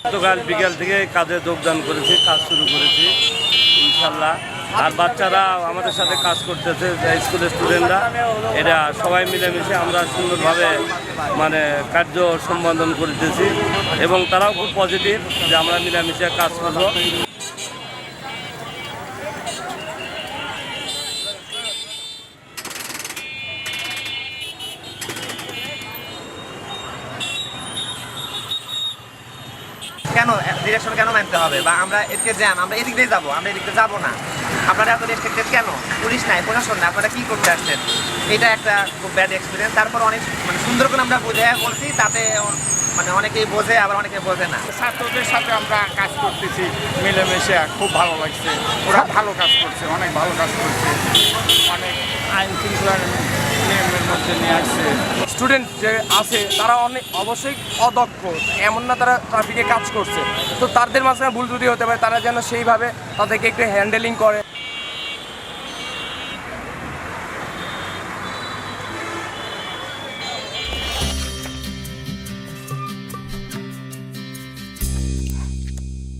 গতকাল বিকেল থেকে কাজে যোগদান করেছি, কাজ শুরু করেছি ইনশাল্লাহ। আর বাচ্চারা আমাদের সাথে কাজ করতেছে, স্কুলের স্টুডেন্টরা, এরা সবাই মিলেমিশে আমরা সুন্দরভাবে মানে কার্য সম্পাদন করতেছি এবং তারাও খুব পজিটিভ যে আমরা মিলেমিশে কাজ করব। কেন ডিরেকশন কেন মানতে হবে, বা আমরা এদিকে যান, আমরা এদিক দিয়ে যাবো, আমরা এদিকে যাবো না, আপনারা এত রেস্ট্রিক্টেড কেন? পুলিশ নাই, প্রশাসন নাই, আপনারা কী করতে আসছেন? এটা একটা খুব ব্যাড এক্সপিরিয়েন্স। তারপর অনেক মানে সুন্দর করে আমরা বুঝে বলছি, তাতে মানে অনেকেই বোঝে, আবার অনেকে বোঝে না। ছাত্রদের সাথে আমরা কাজ করতেছি মিলেমিশে, খুব ভালো লাগছে। ওরা ভালো কাজ করছে, অনেক ভালো কাজ করছে, অনেক আইন শৃঙ্খলার নিয়মের মধ্যে নিয়ে আসছে। স্টুডেন্ট যে আছে তারা অনেক অবশ্যই অদক্ষ, এমন না তারা ট্রাফিকে কাজ করছে, তো তাদের মাঝখানে ভুল ত্রুটি হতে পারে, তারা যেন সেইভাবে তাদেরকে একটু হ্যান্ডেলিং করে।